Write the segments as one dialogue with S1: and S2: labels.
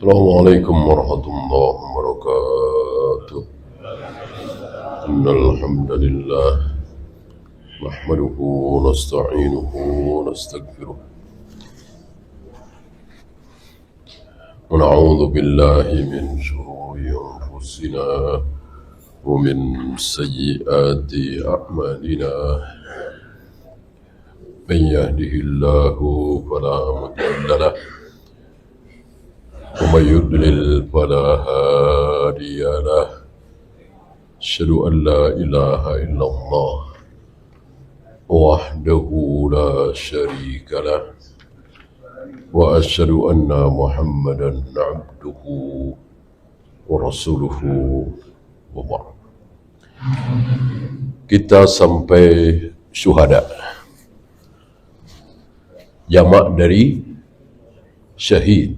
S1: Assalamualaikum warahmatullahi wabarakatuh. Innal hamdalillah nahmaduhu wa nasta'inuhu wa nastaghfiruh. Wa na'udzu billahi min shururi anfusina wa min sayyiati a'malina. Man yahdihillahu fala mudilla lahu ومن يضلل فلا هادي له أشهد أن لا إله إلا الله وحده لا شريك له وأشهد أن محمدا عبده ورسوله وبعد. Kita sampai syuhada, jamak dari syahid.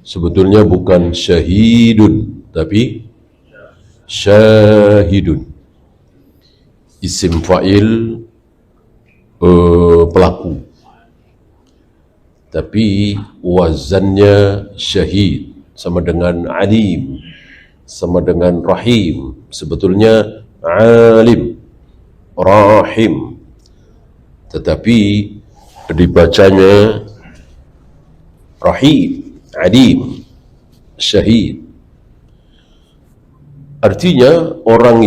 S1: Sebetulnya bukan syahidun, tapi syahidun. Isim fa'il pelaku. Tapi wazannya syahid, sama dengan alim, sama dengan rahim. Sebetulnya alim, rahim. Tetapi dibacanya rahim, alim, syahid. Artinya orang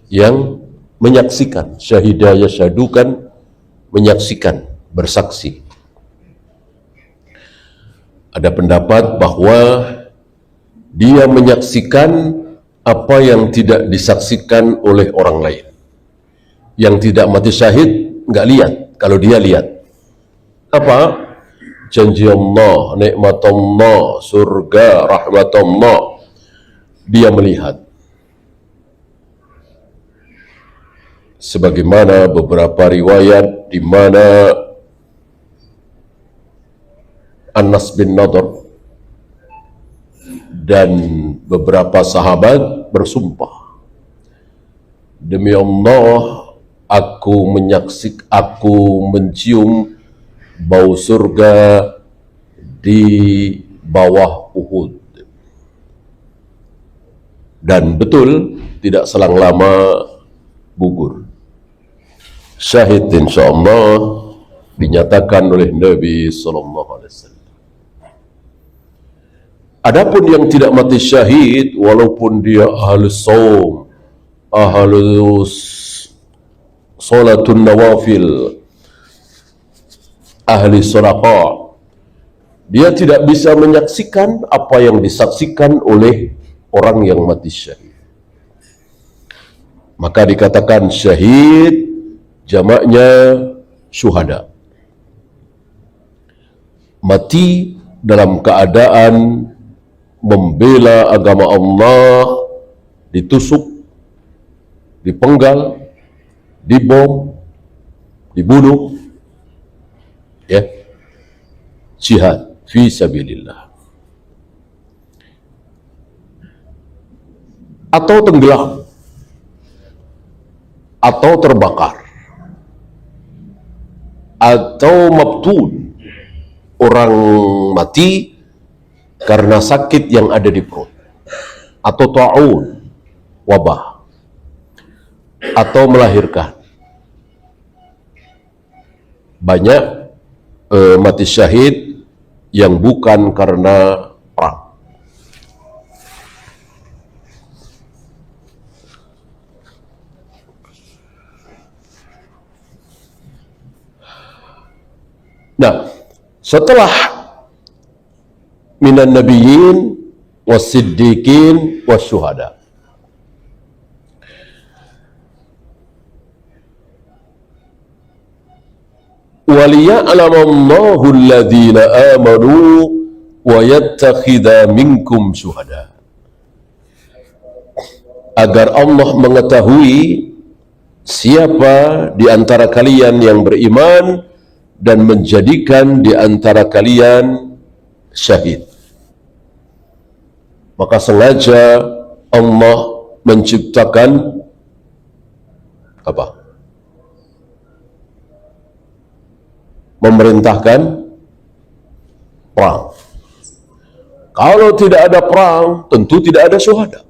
S1: yang menyaksikan. Syahidah yashhadu kan menyaksikan, bersaksi. Ada pendapat bahwa dia menyaksikan apa yang tidak disaksikan oleh orang lain. Yang tidak mati syahid nggak lihat. Kalau dia lihat apa? Janji Allah, nikmat Allah, surga, rahmat Allah, dia melihat. Sebagaimana beberapa riwayat di mana Anas bin Nadhr dan beberapa sahabat bersumpah, demi Allah, aku mencium bau surga di bawah Uhud. Dan betul, tidak selang lama gugur. Syahid insyaallah dinyatakan oleh Nabi sallallahu alaihi wasallam. Adapun yang tidak mati syahid, walaupun dia ahlus shaum, ahlus salatun nawafil, ahli sedekah, dia tidak bisa menyaksikan apa yang disaksikan oleh orang yang mati syahid. Maka dikatakan syahid, jamaknya syuhada. Mati dalam keadaan membela agama Allah, ditusuk, dipenggal, dibom, dibunuh, ya, jihad fi sabilillah, atau tenggelam, atau terbakar, atau mabtun, orang mati karena sakit yang ada di perut, atau ta'un, wabah, atau melahirkan. Banyak mati syahid yang bukan karena perang. Nah, setelah minan nabiyyin was-siddiqin was-syuhada, waliya'lamallahu alladhina amanu wa yattakhidha minkum syuhada, agar Allah mengetahui siapa di antara kalian yang beriman dan menjadikan di antara kalian syahid. Maka sengaja Allah menciptakan apa? Memerintahkan perang. Kalau tidak ada perang, tentu tidak ada syuhada.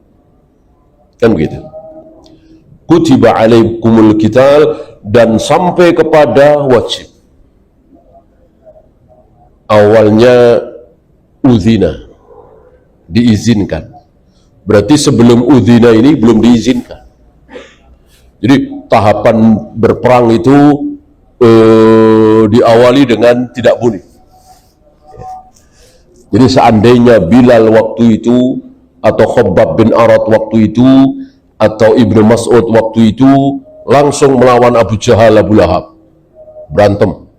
S1: Kan begitu. Kutiba alaikumul qital, dan sampai kepada wajib. Awalnya uzina, diizinkan. Berarti sebelum uzina ini belum diizinkan. Jadi tahapan berperang itu diawali dengan tidak boleh. Jadi seandainya Bilal waktu itu, atau Khabbab bin Arat waktu itu, atau Ibnu Mas'ud waktu itu langsung melawan Abu Jahal, Abu Lahab, berantem,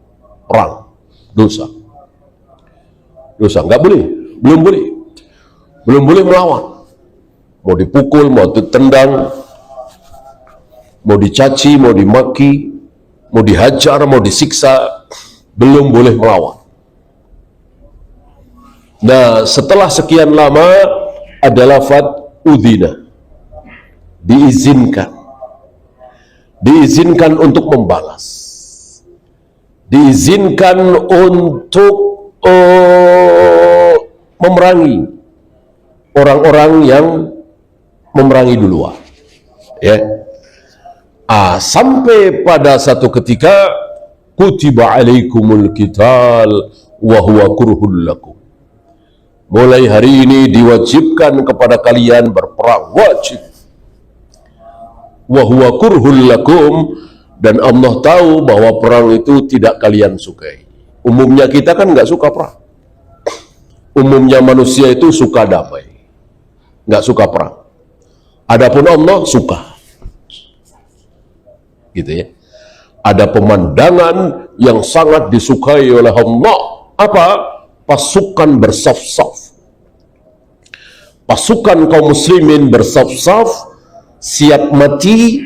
S1: perang, dosa, nggak boleh, belum boleh melawan. Mau dipukul, mau ditendang, mau dicaci, mau dimaki, mau dihajar, mau disiksa, belum boleh melawan. Nah, setelah sekian lama ada lafaz udzina, diizinkan untuk membalas, diizinkan untuk memerangi orang-orang yang memerangi duluan, ya. Sampai pada satu ketika kutiba alaikumul qital wa huwa kurhul lakum. Mulai hari ini diwajibkan kepada kalian berperang, wajib. Wa huwa kurhul lakum, dan Allah tahu bahwa perang itu tidak kalian sukai. Umumnya kita kan nggak suka perang. Umumnya manusia itu suka damai, nggak suka perang. Adapun Allah suka, gitu ya. Ada pemandangan yang sangat disukai oleh Allah. Apa? Pasukan bersaf-saf, pasukan kaum muslimin bersaf-saf, siap mati,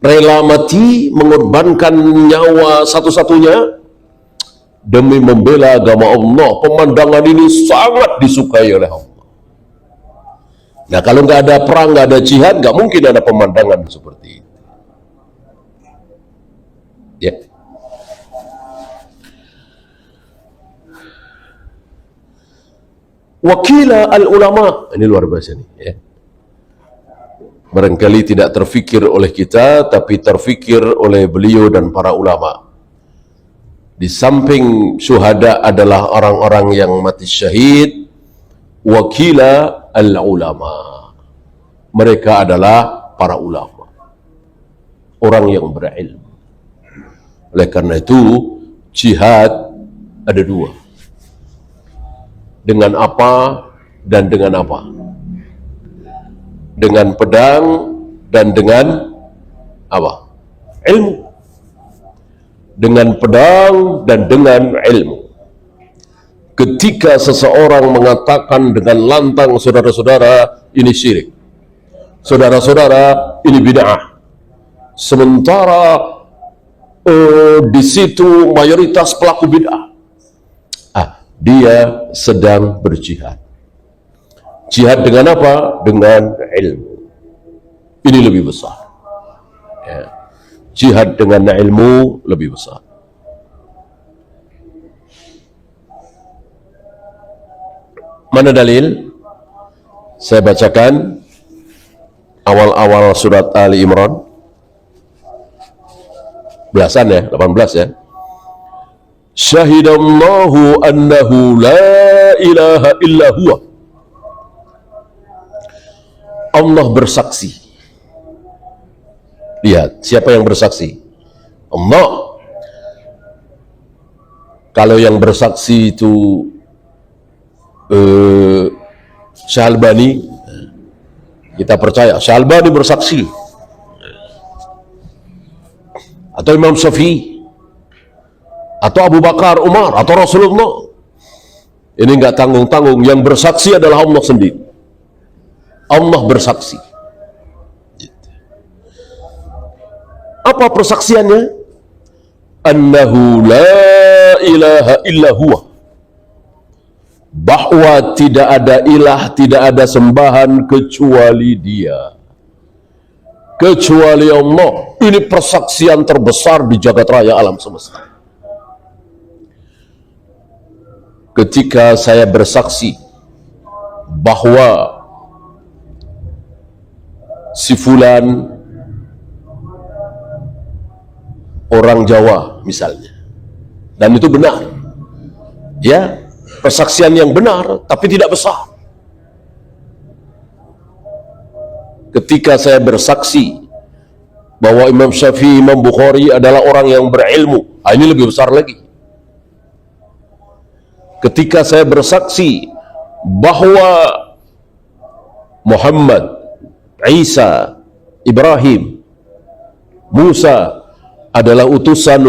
S1: rela mati, mengorbankan nyawa satu-satunya demi membela agama Allah. Pemandangan ini sangat disukai oleh Allah. Nah, kalau nggak ada perang, nggak ada jihad, nggak mungkin ada pemandangan seperti itu. Ya. Wakila al-ulama, ini luar biasa nih, ya. Barangkali tidak terfikir oleh kita, tapi terfikir oleh beliau dan para ulama. Di samping syuhada adalah orang-orang yang mati syahid, wakila al-ulama, mereka adalah para ulama, orang yang berilmu. Oleh karena itu jihad ada dua, dengan apa dan dengan apa, dengan pedang dan dengan apa? Ilmu. Dengan pedang dan dengan ilmu. Ketika seseorang mengatakan dengan lantang, saudara-saudara, ini syirik, saudara-saudara, ini bid'ah, sementara di situ mayoritas pelaku bid'ah, dia sedang berjihad. Jihad dengan apa? Dengan ilmu. Ini lebih besar, ya. Jihad dengan ilmu lebih besar. Mana dalil? Saya bacakan awal-awal surat Ali Imran, belasan ya, 18 ya. Syahidallahu annahu la ilaha illa huwa. Allah bersaksi. Lihat, siapa yang bersaksi? Allah. Kalau yang bersaksi itu Syalbani, kita percaya Syalbani bersaksi, atau Imam Syafi'i, atau Abu Bakar, Umar, atau Rasulullah. Ini nggak tanggung-tanggung, yang bersaksi adalah Allah sendiri. Allah bersaksi. Apa persaksiannya? Annahu la ilaha illa huwa, bahwa tidak ada ilah, tidak ada sembahan kecuali Dia, kecuali Allah. Ini persaksian terbesar di jagat raya alam semesta. ketika saya bersaksi bahwa si fulan orang Jawa misalnya, dan itu benar, ya, persaksian yang benar tapi tidak besar. Ketika saya bersaksi bahwa Imam Syafi'i, Imam Bukhari adalah orang yang berilmu, ini lebih besar lagi. Ketika saya bersaksi bahwa Muhammad, Isa, Ibrahim, Musa adalah utusan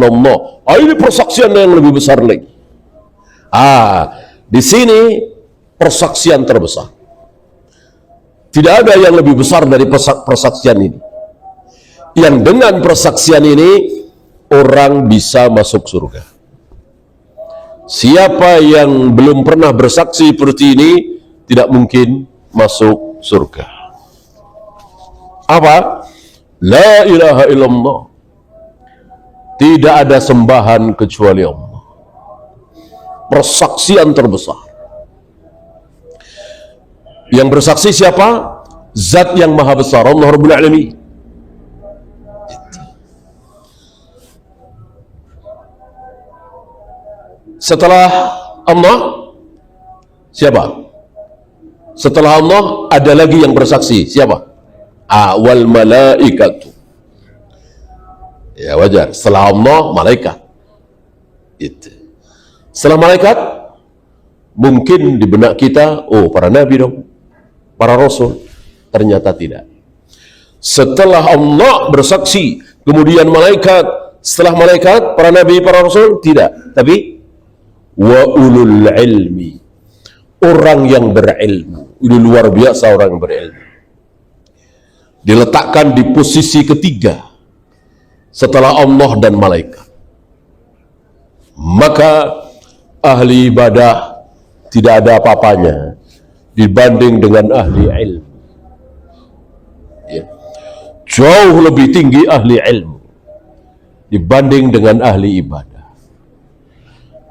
S1: Allah, ini persaksian yang lebih besar lagi. Di sini persaksian terbesar. Tidak ada yang lebih besar dari persaksian ini. Yang dengan persaksian ini orang bisa masuk surga. Siapa yang belum pernah bersaksi seperti ini tidak mungkin masuk surga. Apa? La ilaha illallah. Tidak ada sembahan kecuali Allah. Persaksian terbesar. Yang bersaksi siapa? Zat yang maha besar, Allah Rabbul Alamin. Setelah Allah, siapa? Setelah Allah ada lagi yang bersaksi, siapa? Wal malaikatu. Ya wajar, setelah Allah malaikat. Itu. Setelah malaikat, mungkin di benak kita, para nabi dong, para rasul. Ternyata tidak. Setelah Allah bersaksi, kemudian malaikat, setelah malaikat, para nabi, para rasul, tidak. Tapi wa ulul ilmi, orang yang berilmu. Ini luar biasa orang yang berilmu. Diletakkan di posisi ketiga setelah Allah dan malaikat. Maka ahli ibadah tidak ada apa-apanya dibanding dengan ahli ilmu. Ya. Jauh lebih tinggi ahli ilmu dibanding dengan ahli ibadah.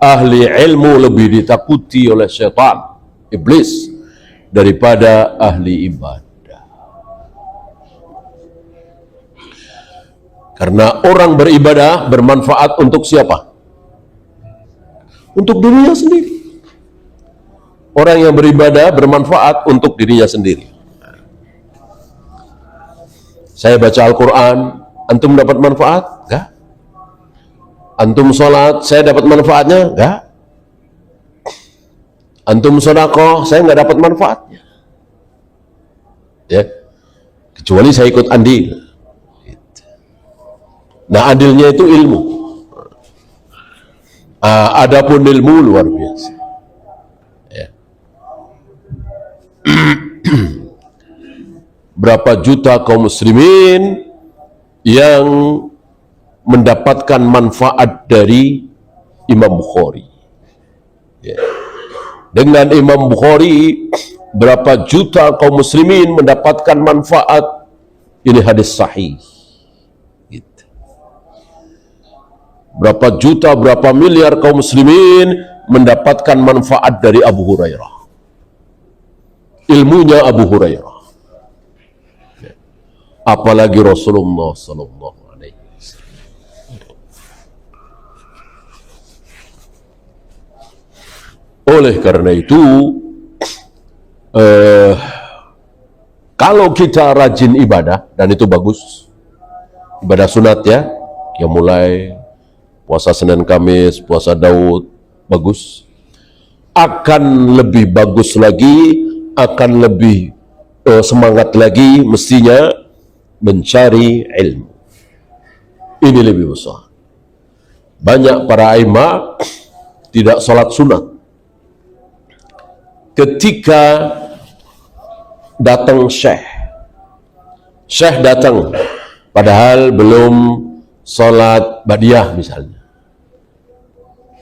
S1: Ahli ilmu lebih ditakuti oleh syaitan, iblis, daripada ahli ibadah. Karena orang beribadah bermanfaat untuk siapa? Untuk dirinya sendiri. Orang yang beribadah bermanfaat untuk dirinya sendiri. Saya baca Al-Quran, antum dapat manfaat? Enggak. Antum sholat, saya dapat manfaatnya? Enggak. Antum sedekah, saya nggak dapat manfaatnya. Ya, kecuali saya ikut andil. Nah, andilnya itu ilmu. Adapun ilmu luar biasa. Ya. Berapa juta kaum muslimin yang mendapatkan manfaat dari Imam Bukhari. Ya. Dengan Imam Bukhari, berapa juta kaum muslimin mendapatkan manfaat. Ini hadis sahih. Gitu. Berapa juta, berapa miliar kaum muslimin mendapatkan manfaat dari Abu Hurairah. Ilmunya Abu Hurairah. Apalagi Rasulullah sallallahu alaihi wasallam. Oleh karena itu, kalau kita rajin ibadah, dan itu bagus, ibadah sunat ya, yang mulai puasa Senin Kamis, puasa Daud, bagus. Akan lebih bagus lagi, akan lebih semangat lagi mestinya mencari ilmu. Ini lebih besar. Banyak para aimah tidak sholat sunat. Ketika datang syekh datang, padahal belum sholat ba'diyah misalnya,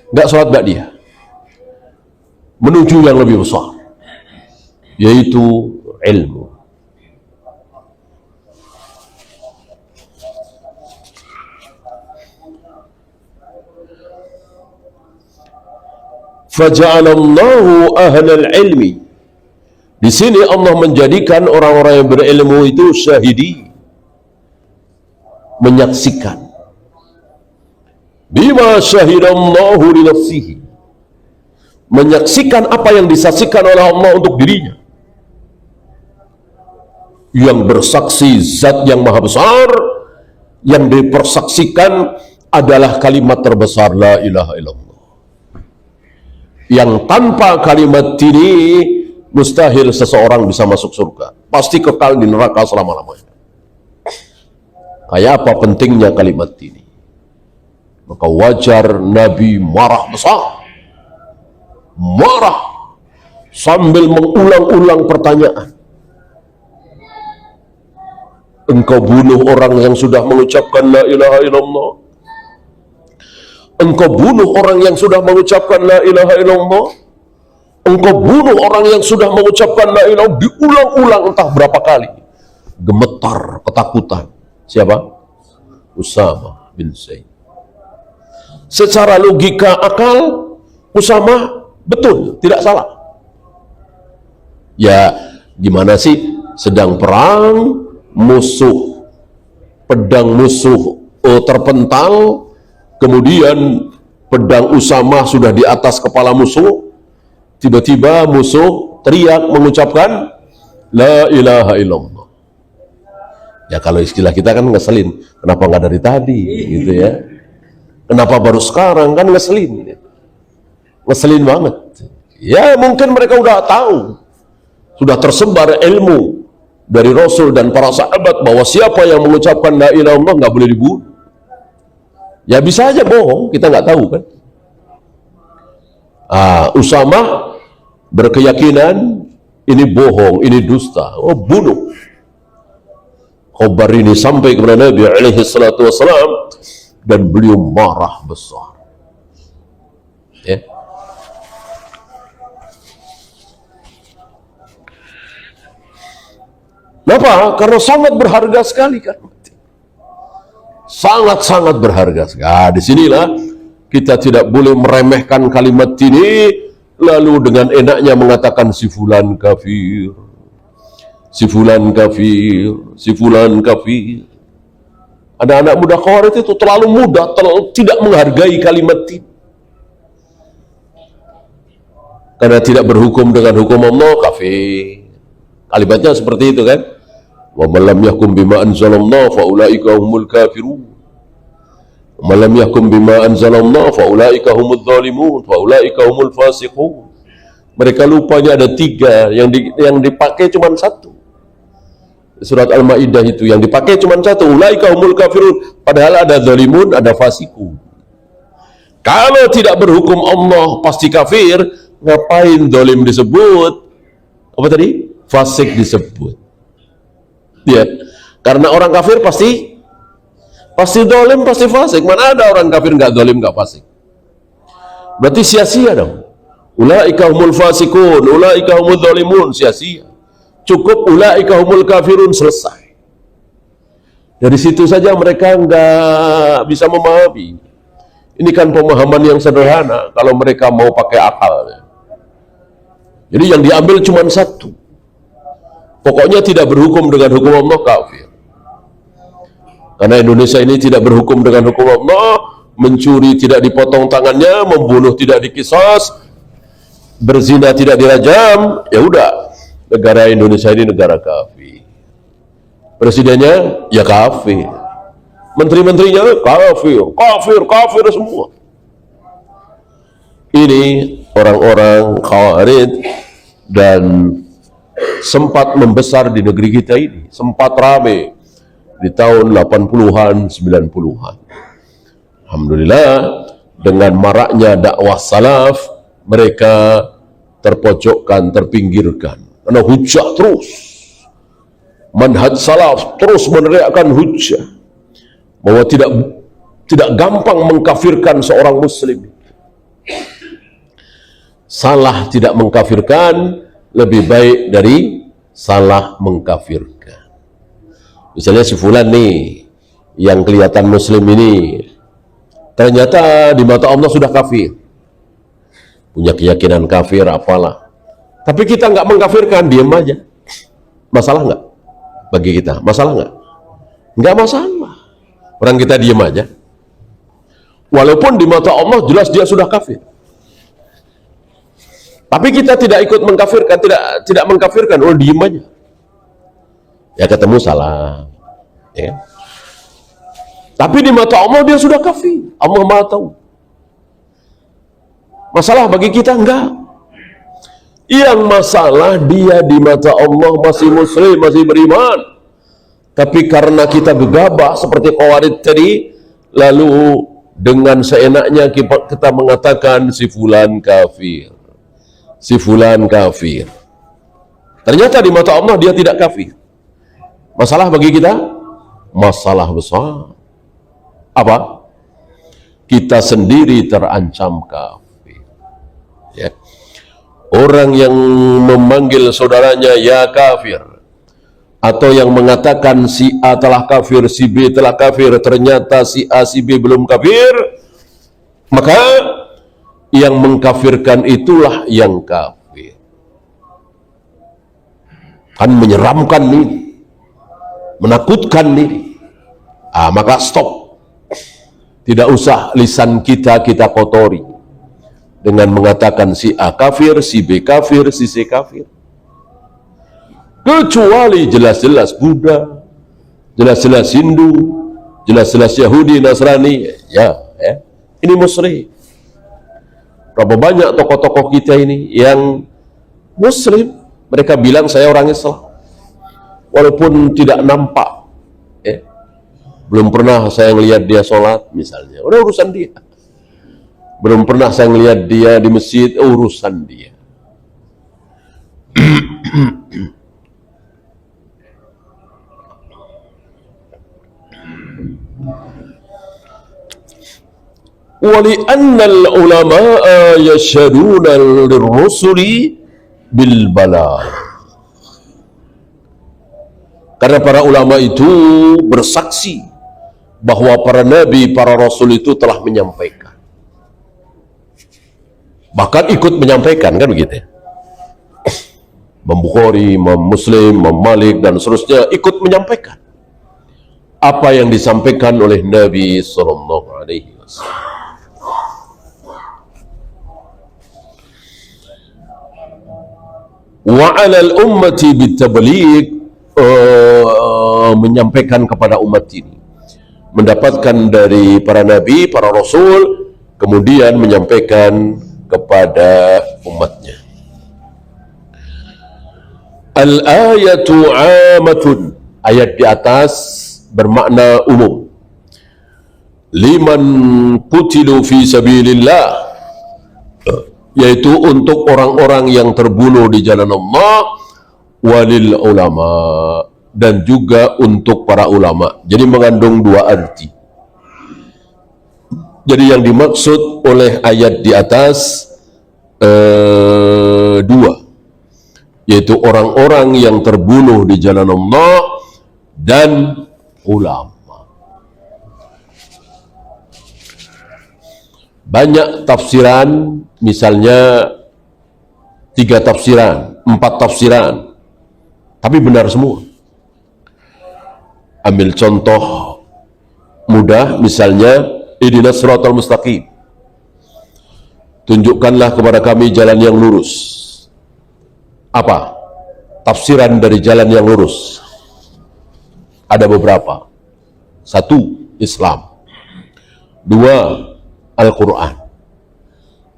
S1: nggak sholat ba'diyah, menuju yang lebih besar, yaitu ilmu. Faja'alallahu ahlal ilmi. Di sini Allah menjadikan orang-orang yang berilmu itu syahidi, menyaksikan. Bima syahidallahu li nafsihi, menyaksikan apa yang disaksikan oleh Allah untuk dirinya. Yang bersaksi zat yang maha besar, yang dipersaksikan adalah kalimat terbesar la ilaha illallah, yang tanpa kalimat ini mustahil seseorang bisa masuk surga, pasti kekal di neraka selama-lamanya. Kayak apa pentingnya kalimat ini? Maka wajar Nabi marah besar, marah sambil mengulang-ulang pertanyaan. Engkau bunuh orang yang sudah mengucapkan la ilaha illallah? Engkau bunuh orang yang sudah mengucapkan la ilaha illallah? Engkau bunuh orang yang sudah mengucapkan la ilaha illallah? Diulang-ulang entah berapa kali. Gemetar ketakutan. Siapa? Usama bin Zaid. Secara logika akal, Usama betul, tidak salah. Ya, gimana sih? Sedang perang, musuh, pedang musuh terpental, kemudian pedang Usama sudah di atas kepala musuh, tiba-tiba musuh teriak mengucapkan la ilaha illallah. Ya kalau istilah kita kan ngeselin, kenapa nggak dari tadi gitu ya, kenapa baru sekarang, kan ngeselin banget ya. Mungkin mereka udah tahu, sudah tersebar ilmu dari Rasul dan para sahabat bahwa siapa yang mengucapkan la ilaha illallah nggak boleh dibunuh. Ya bisa aja bohong, kita nggak tahu kan. Usama berkeyakinan ini bohong, ini dusta, bunuh. Khabar ini sampai kepada Nabi alaihi salatu wassalam dan beliau marah besar. Ya. Kenapa? Karena sangat berharga sekali kan. Sangat-sangat berharga sekali. Disinilah kita tidak boleh meremehkan kalimat ini, lalu dengan enaknya mengatakan si fulan kafir, si fulan kafir, si fulan kafir. Ada anak muda Khawarij itu terlalu mudah, tidak menghargai kalimat ini. Karena tidak berhukum dengan hukum Allah, kafir. Kalimatnya seperti itu kan. Wa man lam yahkum bima anzalallah fa ulaika humul kafirun. Wa man lam yahkum bima anzalallah fa ulaika humudz zalimun fa ulaika humul fasiqun. Mereka lupanya ada tiga, yang dipakai cuma satu. Surat Al-Maidah itu yang dipakai cuma satu, ulaika humul kafirun, padahal ada zalimun, ada fasikun. Kalau tidak berhukum Allah pasti kafir, ngapain zalim disebut? Apa tadi? Fasik disebut. Ya, karena orang kafir pasti zalim, pasti fasik. Mana ada orang kafir nggak zalim, nggak fasik? Berarti sia-sia dong. Ulaika humul fasikun, ulaika humul zalimun, sia-sia. Cukup ulaika humul kafirun, selesai. Dari situ saja mereka nggak bisa memahami. Ini kan pemahaman yang sederhana kalau mereka mau pakai akal. Jadi yang diambil cuma satu. Pokoknya tidak berhukum dengan hukum Allah, kafir. Karena Indonesia ini tidak berhukum dengan hukum Allah, mencuri tidak dipotong tangannya, membunuh tidak dikisas, berzina tidak dirajam, ya udah. Negara Indonesia ini negara kafir. Presidennya ya kafir. Menteri-menterinya kafir semua. Ini orang-orang Khawarij dan sempat membesar di negeri kita ini, sempat rame di tahun 80-an, 90-an. Alhamdulillah, dengan maraknya dakwah salaf, mereka terpojokkan, terpinggirkan. Karena hujah terus. Manhaj salaf terus meneriakkan hujah bahwa tidak gampang mengkafirkan seorang muslim. Salah tidak mengkafirkan lebih baik dari salah mengkafirkan. Misalnya si fulan nih yang kelihatan muslim ini ternyata di mata Allah sudah kafir. punya keyakinan kafir, apalah. Tapi kita nggak mengkafirkan, diam aja. Masalah nggak? Bagi kita, masalah nggak? Nggak masalah. Orang kita diam aja. Walaupun di mata Allah jelas dia sudah kafir. Tapi kita tidak ikut mengkafirkan, tidak mengkafirkan, diem aja. Ya ketemu salah. Ya. Tapi di mata Allah dia sudah kafir. Allah Maha tahu. Masalah bagi kita enggak. Yang masalah dia di mata Allah masih muslim, masih beriman. Tapi karena kita gegabah seperti Khawarij tadi, lalu dengan seenaknya kita mengatakan si fulan kafir. Si fulan kafir. Ternyata di mata Allah dia tidak kafir. Masalah bagi kita? Masalah besar. Apa? Kita sendiri terancam kafir. Ya. Orang yang memanggil saudaranya ya kafir, atau yang mengatakan si A telah kafir, si B telah kafir, ternyata si A, si B belum kafir, maka yang mengkafirkan itulah yang kafir. Kan menyeramkan nih, menakutkan nih. Maka stop. Tidak usah lisan kita kotori dengan mengatakan si A kafir, si B kafir, si C kafir. Kecuali jelas-jelas Buddha, jelas-jelas Hindu, jelas-jelas Yahudi, Nasrani, ya. Ini musyrik. Berapa banyak tokoh-tokoh kita ini yang muslim, mereka bilang saya orang Islam, walaupun tidak nampak. Belum pernah saya melihat dia sholat misalnya, udah urusan dia. Belum pernah saya melihat dia di masjid, urusan dia. وَلِأَنَّ الْعُلَمَاءَ يَشْهَدُونَ لِلرُّسُلِ بِالْبَلَاغِ. Karena para ulama itu bersaksi bahwa para nabi, para rasul itu telah menyampaikan. Bahkan ikut menyampaikan, kan begitu. Imam Bukhari, Imam Muslim, Imam Malik, dan seterusnya ikut menyampaikan apa yang disampaikan oleh Nabi Sallallahu Alaihi Wasallam. Wa 'alal ummati bitabligh, menyampaikan kepada umat ini, mendapatkan dari para nabi, para rasul, kemudian menyampaikan kepada umatnya. Al-ayatu 'amatun, ayat di atas bermakna umum. Liman qutilu fi sabilillah, yaitu untuk orang-orang yang terbunuh di jalan Allah, walil ulama, dan juga untuk para ulama. Jadi mengandung dua arti. Jadi yang dimaksud oleh ayat di atas dua, yaitu orang-orang yang terbunuh di jalan Allah dan ulama. Banyak tafsiran, misalnya 3 tafsiran, 4 tafsiran, tapi benar semua. Ambil contoh mudah, misalnya ihdinas siratal mustaqim, tunjukkanlah kepada kami jalan yang lurus. Apa tafsiran dari jalan yang lurus? Ada beberapa. 1, Islam. 2, Al-Quran.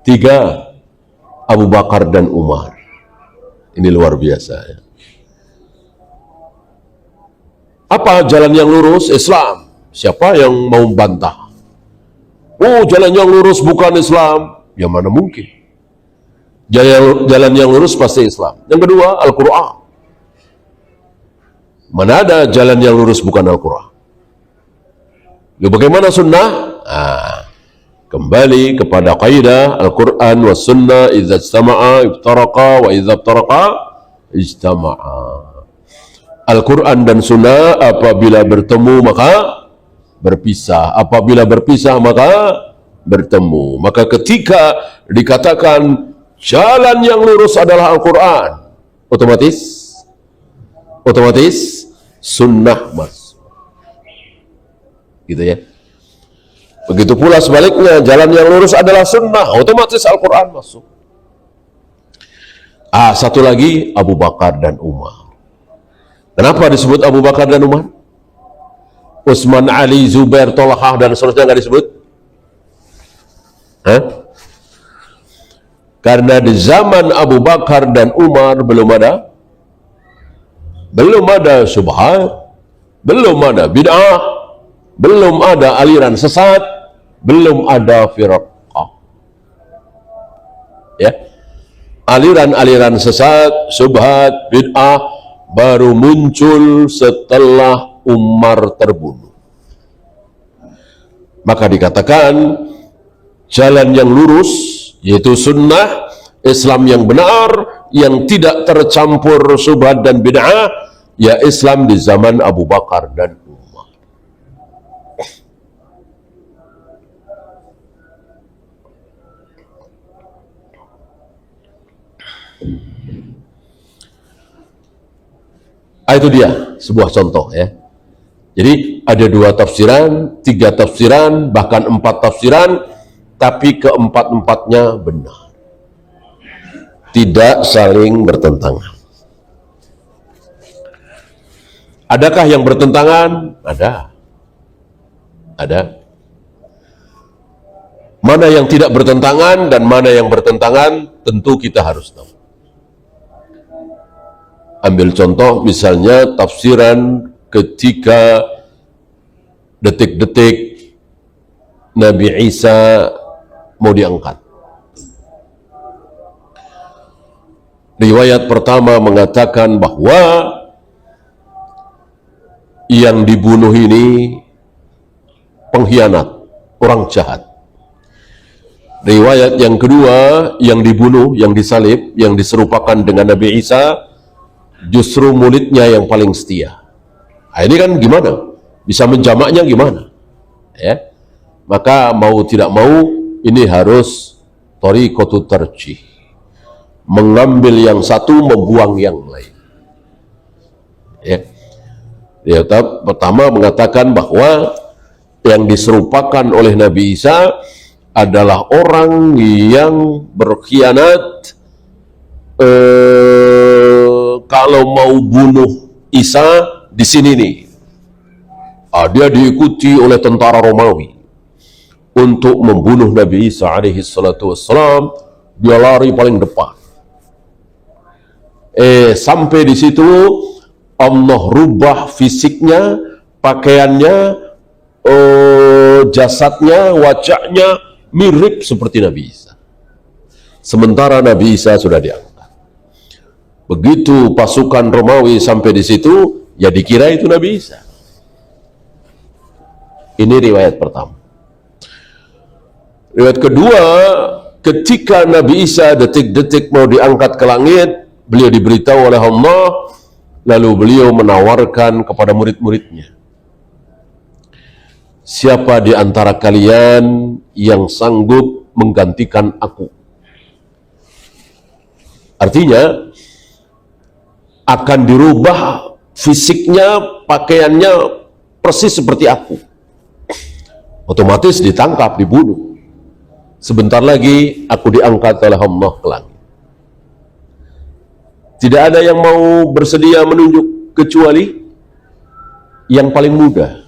S1: 3, Abu Bakar dan Umar. Ini luar biasa ya. Apa jalan yang lurus? Islam. Siapa yang mau bantah? Oh, jalan yang lurus bukan Islam. Ya mana mungkin. Jalan yang lurus pasti Islam. Yang kedua, Al-Quran. Mana ada jalan yang lurus bukan Al-Quran? Lalu bagaimana sunnah? Kembali kepada kaidah Al-Quran wa sunnah, idza ijtama'a iftaraqa wa idza iftaraqa ijtama'a. Al-Quran dan sunnah apabila bertemu maka berpisah, apabila berpisah maka bertemu. Maka ketika dikatakan jalan yang lurus adalah Al-Quran, otomatis sunnah masuk, gitu ya. Begitu pula sebaliknya, jalan yang lurus adalah sunnah, otomatis Al-Quran masuk. Satu lagi, Abu Bakar dan Umar. Kenapa disebut Abu Bakar dan Umar? Utsman, Ali, Zubair, Tolhah dan seterusnya nggak disebut? Karena di zaman Abu Bakar dan Umar belum ada syubhat, belum ada bid'ah, belum ada aliran sesat, belum ada firqah. Ya, aliran-aliran sesat, syubhat, bid'ah baru muncul setelah Umar terbunuh. Maka dikatakan jalan yang lurus, yaitu sunnah, Islam yang benar, yang tidak tercampur syubhat dan bid'ah, ya Islam di zaman Abu Bakar dan Umar. Itu dia sebuah contoh ya. Jadi ada 2 tafsiran, 3 tafsiran, bahkan 4 tafsiran, tapi keempat-empatnya benar, tidak saling bertentangan. Adakah yang bertentangan? Ada. Mana yang tidak bertentangan dan mana yang bertentangan, tentu kita harus tahu. Ambil contoh misalnya tafsiran ketika detik-detik Nabi Isa mau diangkat. Riwayat pertama mengatakan bahwa yang dibunuh ini pengkhianat, orang jahat. Riwayat yang kedua, yang dibunuh, yang disalib, yang diserupakan dengan Nabi Isa, justru muridnya yang paling setia. Ini kan gimana? Bisa menjamaknya gimana? Ya. Maka mau tidak mau ini harus thariqatu tarjih. Mengambil yang satu, membuang yang lain. Ya. Pertama mengatakan bahwa yang diserupakan oleh Nabi Isa adalah orang yang berkhianat. Kalau mau bunuh Isa di sini nih, dia diikuti oleh tentara Romawi untuk membunuh Nabi Isa alaihi salatu wassalam. Dia lari paling depan. Sampai di situ Allah rubah fisiknya, pakaiannya, jasadnya, wajahnya mirip seperti Nabi Isa. Sementara Nabi Isa sudah diangkat. Begitu pasukan Romawi sampai di situ, ya dikira itu Nabi Isa. Ini riwayat pertama. Riwayat kedua, ketika Nabi Isa detik-detik mau diangkat ke langit, beliau diberitahu oleh Allah, lalu beliau menawarkan kepada murid-muridnya, siapa di antara kalian yang sanggup menggantikan aku? Artinya akan dirubah fisiknya, pakaiannya persis seperti aku. Otomatis ditangkap, dibunuh. Sebentar lagi aku diangkat oleh Allah ke langit. Tidak ada yang mau bersedia menunjuk kecuali yang paling muda.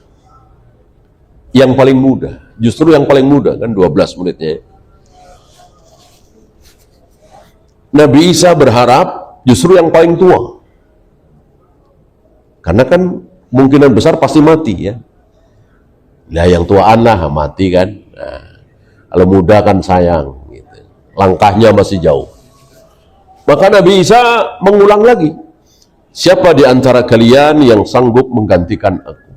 S1: Yang paling muda, justru yang paling muda kan 12 menitnya. Nabi Isa berharap justru yang paling tua. Karena kan kemungkinan besar pasti mati ya. Nah yang tuaan lah mati kan. Nah, kalau muda kan sayang gitu. Langkahnya masih jauh. Maka Nabi Isa mengulang lagi, siapa di antara kalian yang sanggup menggantikan aku?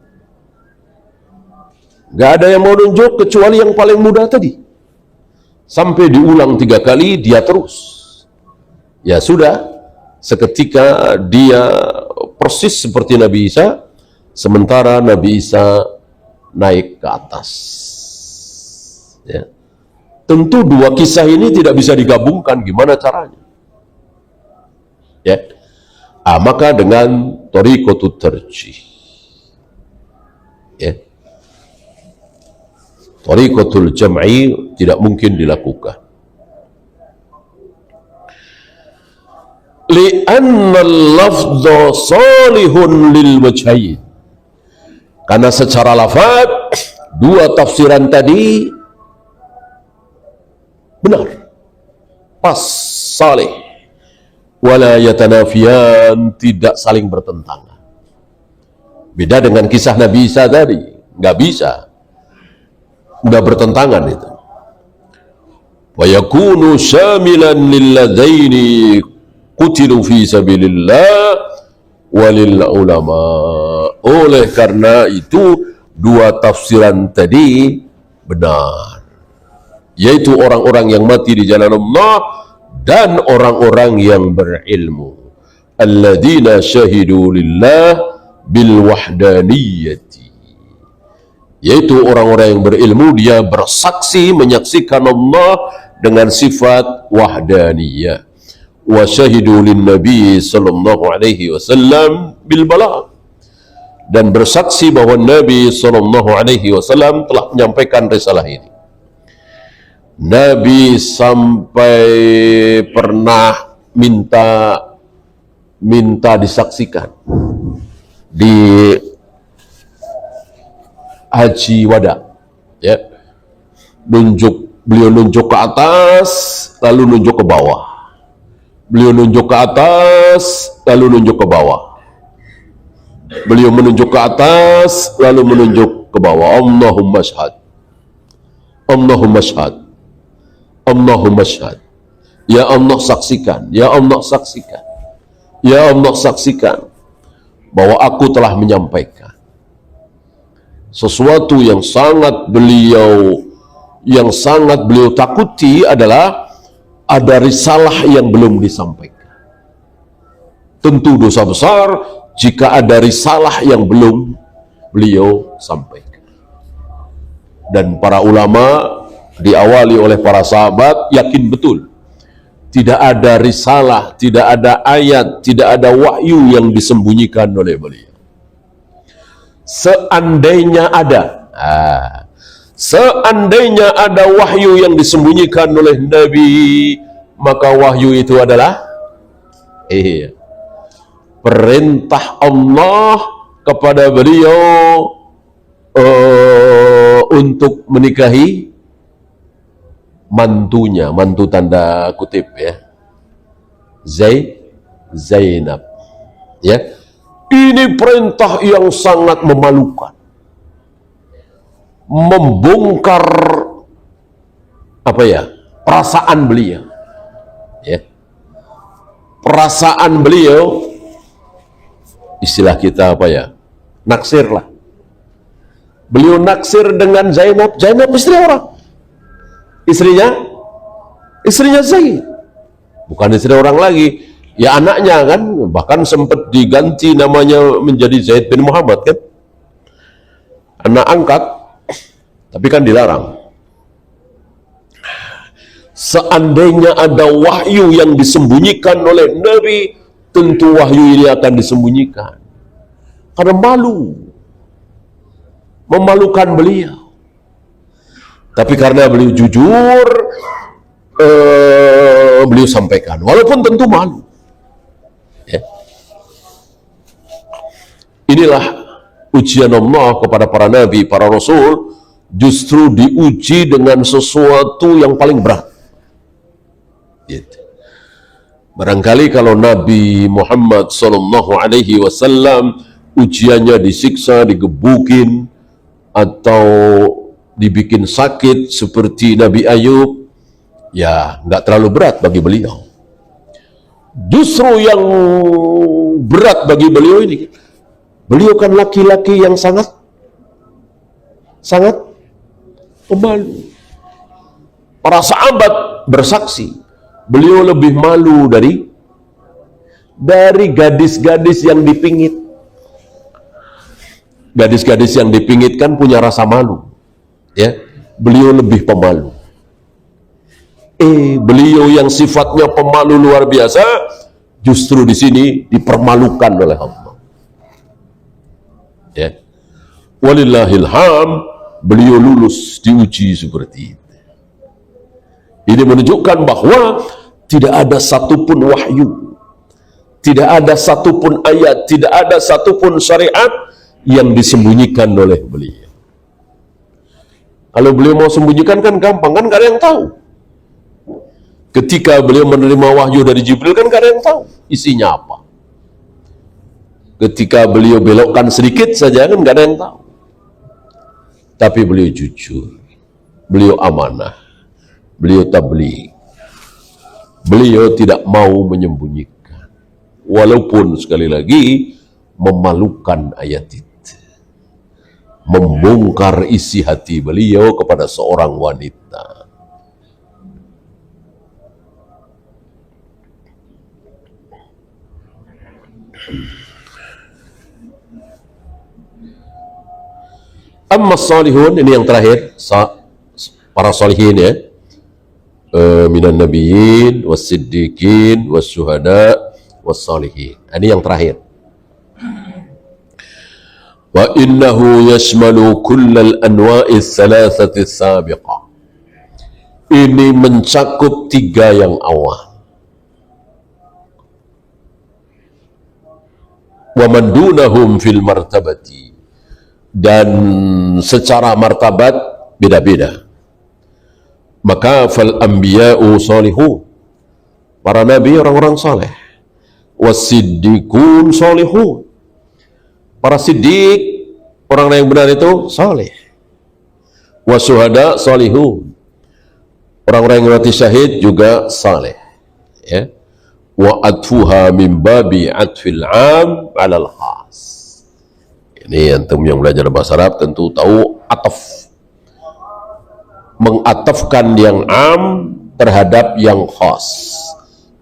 S1: Gak ada yang mau nunjuk kecuali yang paling muda tadi. Sampai diulang 3 kali, dia terus. Ya sudah, seketika dia persis seperti Nabi Isa, sementara Nabi Isa naik ke atas. Ya. Tentu dua kisah ini tidak bisa digabungkan. Gimana caranya? Ya, maka dengan thariqatut tarjih, ya, thariqatul jam'i tidak mungkin dilakukan. Li'anna al-lafdha salihun lil wajhain, karena secara lafaz dua tafsiran tadi benar, pas, salih, wala yatanafiyan, tidak saling bertentangan. Beda dengan kisah Nabi Isa tadi, nggak bisa, udah bertentangan itu. Wa yakunu syamilan lilladaini qutilu fi sabilillah walil ulama. Oleh karena itu dua tafsiran tadi benar, yaitu orang-orang yang mati di jalan Allah dan orang-orang yang berilmu. Alladzina syahidu lillah bil wahdaniyati, yaitu orang-orang yang berilmu, dia bersaksi menyaksikan Allah dengan sifat wahdaniyah. Wa syahidu lin nabi sallallahu alaihi wasallam bil balagh, dan bersaksi bahwa Nabi sallallahu alaihi wasallam telah menyampaikan risalah ini. Nabi sampai pernah minta disaksikan di haji wada, ya, beliau nunjuk ke atas lalu nunjuk ke bawah, beliau nunjuk ke atas lalu nunjuk ke bawah, beliau menunjuk ke atas lalu menunjuk ke bawah. Allahumma syahad, Allahumma syahad, Allahumma syahad, ya Allah saksikan, ya Allah saksikan, ya Allah saksikan bahwa aku telah menyampaikan sesuatu yang sangat beliau takuti adalah ada risalah yang belum disampaikan. Tentu dosa besar jika ada risalah yang belum beliau sampaikan. Dan para ulama diawali oleh para sahabat yakin betul tidak ada risalah, tidak ada ayat, tidak ada wahyu yang disembunyikan oleh beliau. Seandainya ada wahyu yang disembunyikan oleh Nabi, maka wahyu itu adalah perintah Allah kepada beliau untuk menikahi mantunya, mantu tanda kutip, ya, Zainab, ya. Ini perintah yang sangat memalukan, membongkar perasaan beliau, ya. Perasaan beliau, istilah kita naksir lah. Beliau naksir dengan Zainab istri orang, istrinya Zaid, bukan istri orang lagi, ya anaknya kan, bahkan sempat diganti namanya menjadi Zaid bin Muhammad kan, anak angkat, tapi kan dilarang. Seandainya ada wahyu yang disembunyikan oleh Nabi, tentu wahyu ini akan disembunyikan karena memalukan beliau. Tapi karena beliau jujur, beliau sampaikan, walaupun tentu malu, ya. Inilah ujian Allah kepada para nabi, para rasul, justru diuji dengan sesuatu yang paling berat, gitu. Barangkali kalau Nabi Muhammad SAW ujiannya disiksa, digebukin, atau dibikin sakit seperti Nabi Ayub, ya nggak terlalu berat bagi beliau. Justru yang berat bagi beliau ini, beliau kan laki-laki yang sangat pemalu. Para sahabat bersaksi, beliau lebih malu dari gadis-gadis yang dipingit. Gadis-gadis yang dipingit kan punya rasa malu, ya. Beliau lebih pemalu. beliau yang sifatnya pemalu luar biasa, justru di sini dipermalukan oleh Allah. Ya. Walillahilham, beliau lulus diuji seperti itu. Ini menunjukkan bahwa tidak ada satupun wahyu, tidak ada satupun ayat, tidak ada satupun syariat yang disembunyikan oleh beliau. Kalau beliau mau sembunyikan kan gampang, kan gak ada yang tahu. Ketika beliau menerima wahyu dari Jibril kan gak ada yang tahu isinya apa. Ketika beliau belokkan sedikit saja kan gak ada yang tahu. Tapi beliau jujur, beliau amanah, beliau tabligh, beliau tidak mau menyembunyikan, walaupun sekali lagi memalukan ayat itu, membongkar isi hati beliau kepada seorang wanita. Amma salihun, ini yang terakhir, para salihin ya, minan nabiyyin was-siddiqin was-syuhada was-salihin. Ini yang terakhir. Wa innahu yashmalu kullal anwa'i thalathati sabiqah. Ini mencakup 3 yang awal. Wa man dunahum fil martabati, dan secara martabat beda-beda. Maka fal anbiya'u salihun, para nabi orang-orang saleh, was-siddiqun salihun, para siddiq orang yang benar itu saleh, wasyuhada salihun, orang-orang yang mati syahid juga saleh. Ya. Wa atfuha min babi atfil 'am 'alal khas. Ini antum yang belajar bahasa Arab tentu tahu ataf, mengatafkan yang am terhadap yang khas,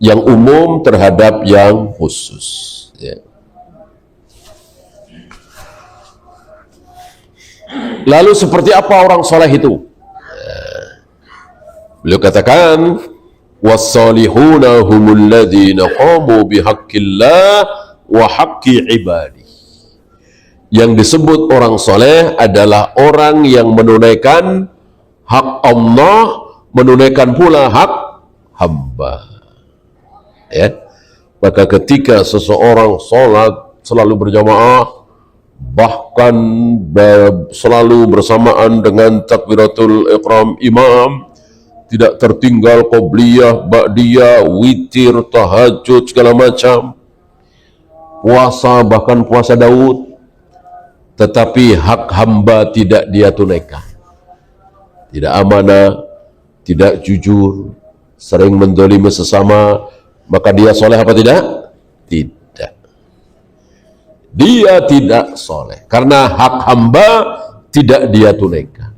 S1: yang umum terhadap yang khusus. Ya. Lalu seperti apa orang soleh itu? Beliau katakan, was-salihuna humul ladzina qamu bihaqqillah wa haqqi ibadi. Yang disebut orang soleh adalah orang yang menunaikan hak Allah, menunaikan pula hak hamba. Ya. Maka ketika seseorang sholat selalu berjamaah, bahkan selalu bersamaan dengan takbiratul ihram imam, tidak tertinggal qobliyah, ba'diyah, witir, tahajud, segala macam, puasa, bahkan puasa Daud, tetapi hak hamba tidak dia tunaikan, tidak amanah, tidak jujur, sering mendolimi sesama, maka dia soleh apa tidak? Tidak. Dia tidak soleh karena hak hamba tidak dia tunaikan,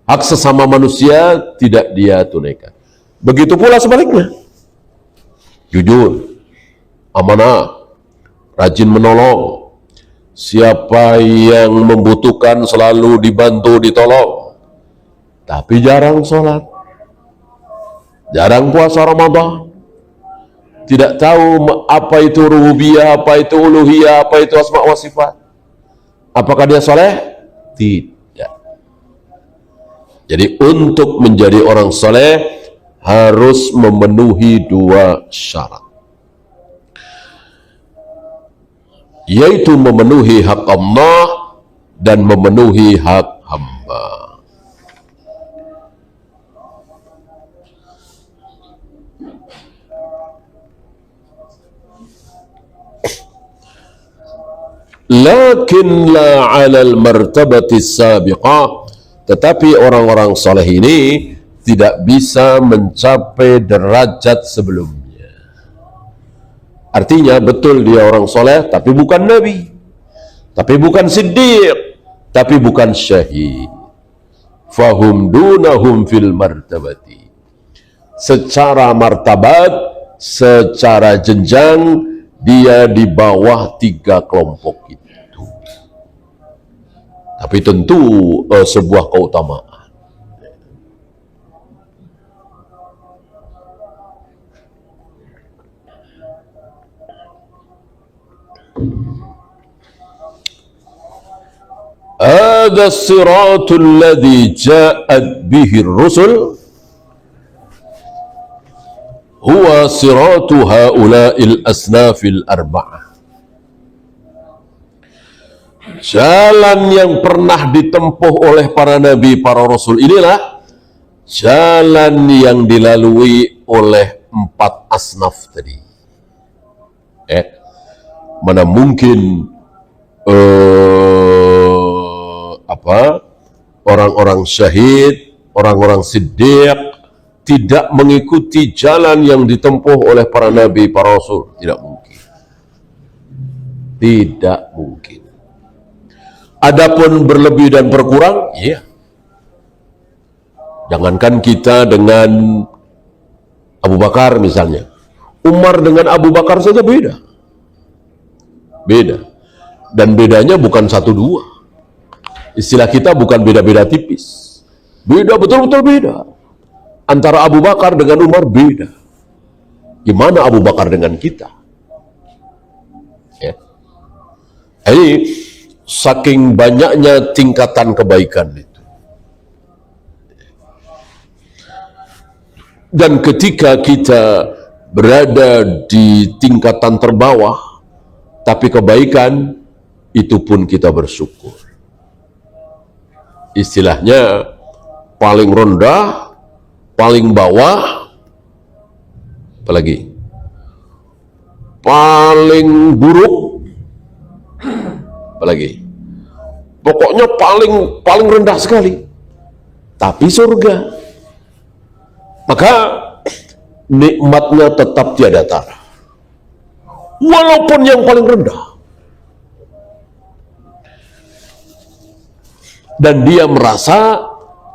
S1: hak sesama manusia tidak dia tunaikan. Begitu pula sebaliknya, jujur, amanah, rajin menolong, siapa yang membutuhkan selalu dibantu, ditolong, tapi jarang sholat, jarang puasa Ramadan, tidak tahu apa itu rububiyah, apa itu uluhiyah, apa itu asma wa sifat. Apakah dia soleh? Tidak. Jadi untuk menjadi orang soleh harus memenuhi 2 syarat, yaitu memenuhi hak Allah dan memenuhi hak hamba. Lakin la 'alal martabati sabiqah, tetapi orang-orang saleh ini tidak bisa mencapai derajat sebelumnya. Artinya betul dia orang soleh, tapi bukan nabi, tapi bukan siddiq, tapi bukan syahid. Fahum dunahum fil martabati. Secara martabat, secara jenjang, dia di bawah 3 kelompok itu. Tapi tentu sebuah keutamaan. Hadha siratul ladzi ja'at bihi ar-rusul huwa siratu haula'il asnafil arba'ah. Jalan yang pernah ditempuh oleh para nabi, para rasul, inilah jalan yang dilalui oleh 4 asnaf tadi. Mana mungkin orang-orang syahid, orang-orang siddiq tidak mengikuti jalan yang ditempuh oleh para nabi, para rasul? Tidak mungkin. Tidak mungkin. Adapun berlebih dan berkurang, iya. Jangankan kita dengan Abu Bakar misalnya. Umar dengan Abu Bakar saja beda. Beda. Dan bedanya bukan 1-2. Istilah kita bukan beda-beda tipis. Beda, betul-betul beda. Antara Abu Bakar dengan Umar beda. Gimana Abu Bakar dengan kita? Ya. Ini saking banyaknya tingkatan kebaikan itu. Dan ketika kita berada di tingkatan terbawah, tapi kebaikan, itu pun kita bersyukur. Istilahnya, paling rendah, paling bawah, apalagi? Paling buruk, apalagi? Pokoknya paling rendah sekali, tapi surga. Maka nikmatnya tetap tiada tara, walaupun yang paling rendah. Dan dia merasa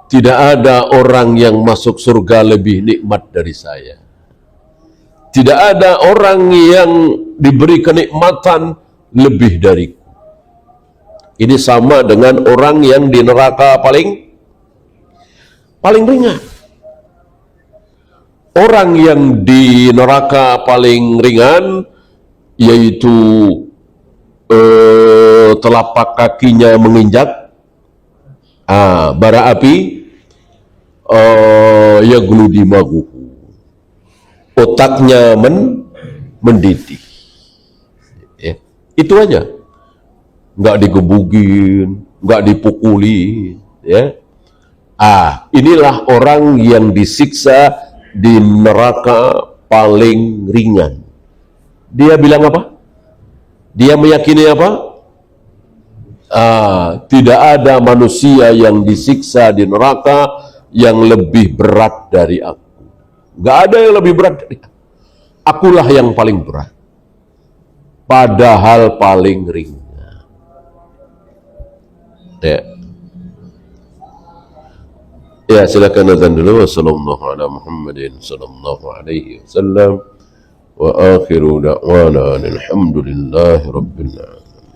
S1: tidak ada orang yang masuk surga lebih nikmat dari saya. Tidak ada orang yang diberi kenikmatan lebih dariku. Ini sama dengan orang yang di neraka paling ringan. Orang yang di neraka paling ringan, yaitu telapak kakinya menginjak bara api, yaglu dimaguhu, otaknya mendidih. Ya, itu aja. Nggak digebugin, nggak dipukuli, ya. Inilah orang yang disiksa di neraka paling ringan. Dia bilang apa? Dia meyakini apa? Tidak ada manusia yang disiksa di neraka yang lebih berat dari aku. Nggak ada yang lebih berat dari aku. Akulah yang paling berat, padahal paling ringan. Ya, silakan azan dulu. Wassallallahu ala Muhammadin sallallahu alaihi wasallam wa akhiru da'wana alhamdulillahi rabbil alamin.